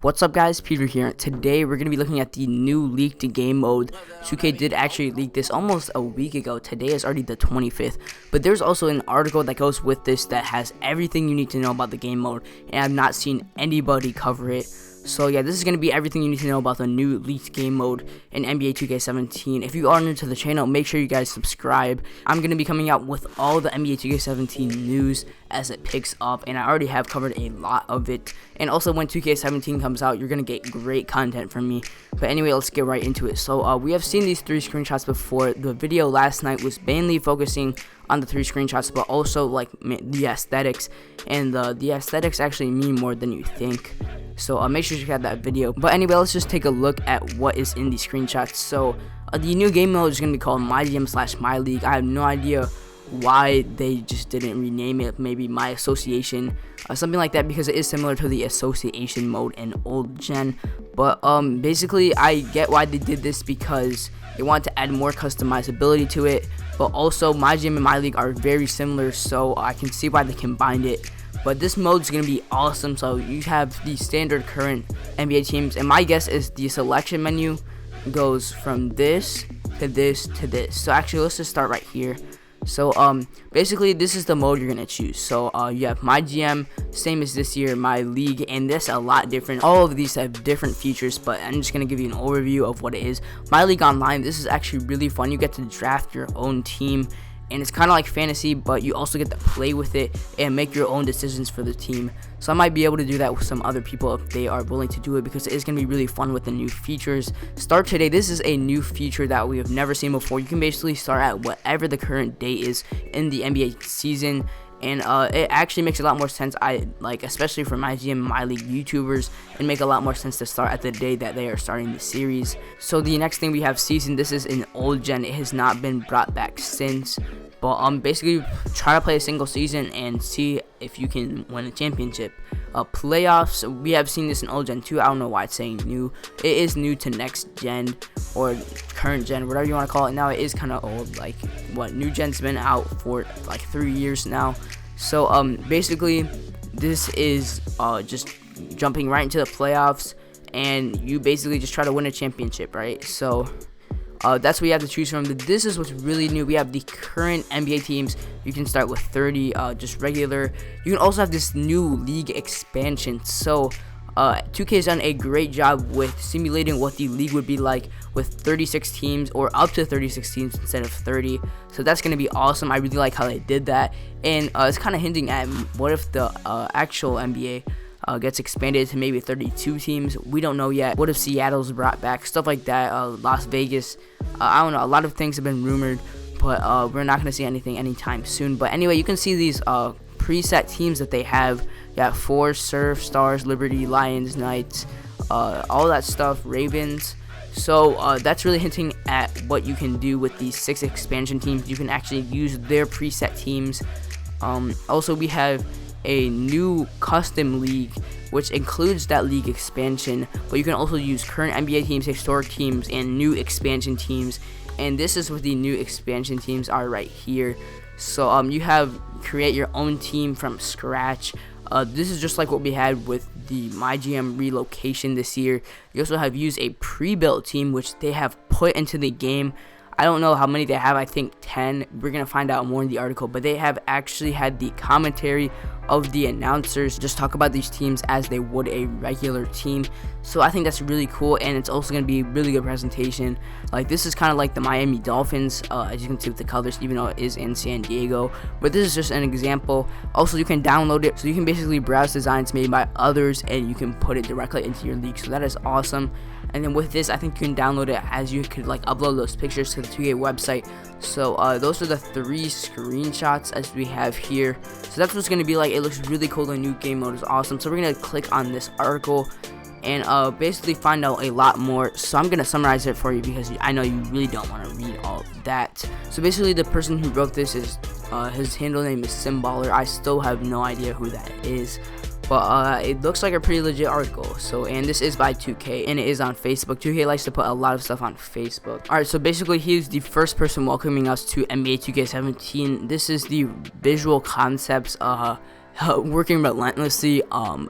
What's up guys, Peter here. Today we're going to be looking at the new leaked game mode. 2K did actually leak this almost a week ago. Today is already the 25th. But there's also an article that goes with this that has everything you need to know about the game mode. And I've not seen anybody cover it. So yeah, this is going to be everything you need to know about the new leaked game mode in NBA 2K17. If you are new to the channel, make sure you guys subscribe. I'm going to be coming out with all the NBA 2K17 news as it picks up, and I already have covered a lot of it. And also when 2K17 comes out, you're going to get great content from me. But anyway, let's get right into it. So we have seen these 3 screenshots before. The video last night was mainly focusing on the 3 screenshots, but also like the aesthetics, and the aesthetics actually mean more than you think. So make sure you check out that video. But anyway, let's just take a look at what is in these screenshots. So the new game mode is going to be called MyGM/MyLeague. I have no idea why they just didn't rename it, maybe My Association, something like that, because it is similar to the association mode in old gen. But basically I get why they did this, because they want to add more customizability to it. But also MyGM and MyLeague are very similar, so I can see why they combined it. But this mode is going to be awesome. So you have the standard current NBA teams, and my guess is the selection menu goes from this to this to this. So actually, let's just start right here. So basically this is the mode you're gonna choose. So you have my GM, same as this year, my league, and this a lot different. All of these have different features, but I'm just gonna give you an overview of what it is. My league online, this is actually really fun. You get to draft your own team, and it's kind of like fantasy, but you also get to play with it and make your own decisions for the team. So I might be able to do that with some other people if they are willing to do it, because it is going to be really fun with the new features. Start today. This is a new feature that we have never seen before. You can basically start at whatever the current date is in the NBA season, and it actually makes a lot more sense. Especially for my GM, my league YouTubers, it make a lot more sense to start at the day that they are starting the series. So the next thing we have season. This is an old gen. It has not been brought back since. But basically try to play a single season and see if you can win a championship. Playoffs, we have seen this in old gen too. I don't know why it's saying new. It is new to next gen or current gen, whatever you want to call it. Now it is kind of old. Like what, new gen's been out for like 3 years now. So basically this is just jumping right into the playoffs, and you basically just try to win a championship, right? So that's what you have to choose from. This is what's really new. We have the current NBA teams. You can start with 30, just regular. You can also have this new league expansion. So 2K has done a great job with simulating what the league would be like with 36 teams, or up to 36 teams instead of 30. So that's going to be awesome. I really like how they did that. And it's kind of hinting at what if the actual NBA gets expanded to maybe 32 teams. We don't know yet. What if Seattle's brought back? Stuff like that. Las Vegas. I don't know. A lot of things have been rumored, but we're not going to see anything anytime soon. But anyway, you can see these preset teams that they have. Yeah, Force, Surf, Stars, Liberty, Lions, Knights, all that stuff, Ravens. So that's really hinting at what you can do with these 6 expansion teams. You can actually use their preset teams. Also, we have a new custom league, which includes that league expansion, but you can also use current NBA teams, historic teams, and new expansion teams. And this is what the new expansion teams are right here. So you have create your own team from scratch. This is just like what we had with the MyGM relocation this year. You also have used a pre-built team, which they have put into the game. I don't know how many they have. I think 10. We're going to find out more in the article. But they have actually had the commentary of the announcers just talk about these teams as they would a regular team. So I think that's really cool. And it's also going to be a really good presentation. Like, this is kind of like the Miami Dolphins, as you can see with the colors, even though it is in San Diego. But this is just an example. Also, you can download it. So you can basically browse designs made by others, and you can put it directly into your league. So that is awesome. And then with this, I think you can download it as you could like upload those pictures to the 2K website. So those are the 3 screenshots as we have here. So that's what's going to be like. It looks really cool. The new game mode is awesome. So we're going to click on this article and basically find out a lot more. So I'm going to summarize it for you, because I know you really don't want to read all of that. So basically the person who wrote this is, his handle name is Simballer. I still have no idea who that is. But it looks like a pretty legit article. So, and this is by 2K, and it is on Facebook. 2K likes to put a lot of stuff on Facebook. Alright, so basically he's the first person welcoming us to NBA 2K17. This is the visual concepts working relentlessly.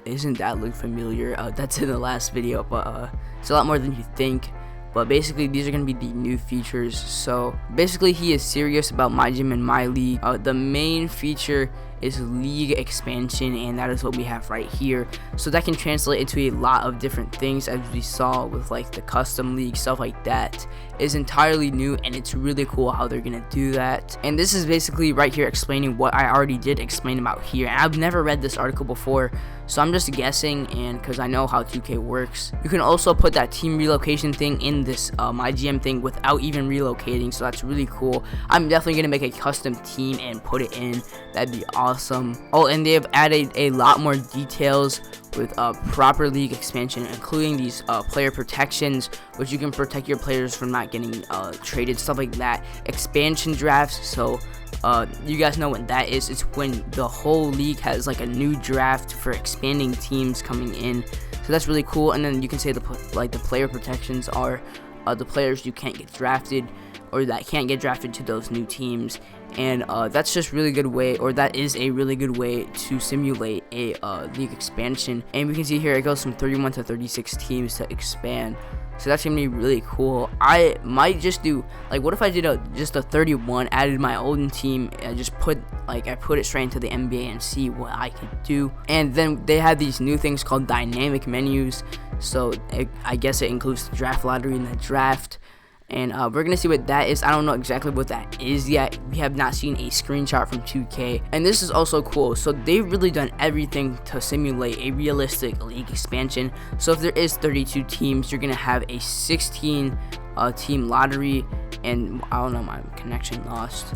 Isn't that look familiar? That's in the last video, but it's a lot more than you think. But basically, these are going to be the new features. So basically, he is serious about my gym and my league. The main feature is league expansion, and that is what we have right here. So that can translate into a lot of different things, as we saw with like the custom league, stuff like that is entirely new, and it's really cool how they're gonna do that. And this is basically right here explaining what I already did explain about here, and I've never read this article before, so I'm just guessing, and because I know how 2K works. You can also put that team relocation thing in this my GM thing without even relocating, so that's really cool. I'm definitely gonna make a custom team and put it in. That'd be awesome. Oh, and they have added a lot more details with proper league expansion, including these player protections, which you can protect your players from not getting traded, stuff like that. Expansion drafts, so you guys know what that is. It's when the whole league has like a new draft for expanding teams coming in, so that's really cool. And then you can say the player protections are the players you can't get drafted, or that can't get drafted to those new teams. And that's just really good way, or that is a really good way to simulate a league expansion. And we can see here it goes from 31 to 36 teams to expand, so that's gonna be really cool. I might just do like, what if I did just a 31, added my own team, and just put it straight into the NBA and see what I could do. And then they have these new things called dynamic menus, so I guess it includes the draft lottery and the draft. And we're gonna see what that is. I don't know exactly what that is yet. We have not seen a screenshot from 2K. And this is also cool. So they've really done everything to simulate a realistic league expansion. So if there is 32 teams, you're gonna have a 16 team lottery, and I don't know, my connection lost.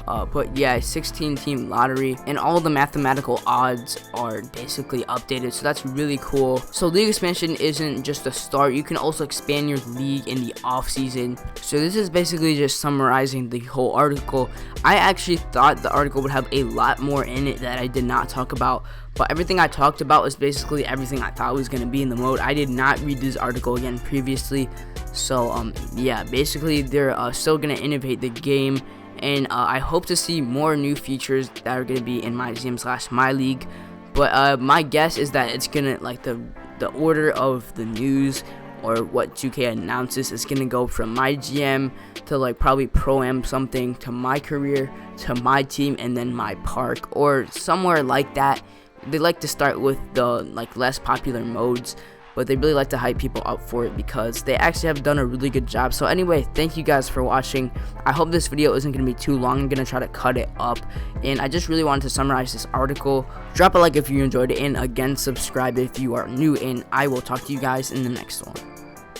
But yeah, 16 team lottery, and all the mathematical odds are basically updated, so that's really cool. So league expansion isn't just a start, you can also expand your league in the off season. So this is basically just summarizing the whole article. I actually thought the article would have a lot more in it that I did not talk about, but everything I talked about is basically everything I thought was going to be in the mode. I did not read this article again previously, so yeah, basically they're still going to innovate the game. And I hope to see more new features that are going to be in my GM/my league. But my guess is that it's going to, like, the order of the news or what 2K announces is going to go from my GM to like probably Pro-Am something, to my career, to my team, and then my park, or somewhere like that. They like to start with the like less popular modes, but they really like to hype people up for it because they actually have done a really good job. So anyway, thank you guys for watching. I hope this video isn't going to be too long. I'm going to try to cut it up, and I just really wanted to summarize this article. Drop a like if you enjoyed it, and again, subscribe if you are new, and I will talk to you guys in the next one.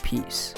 Peace.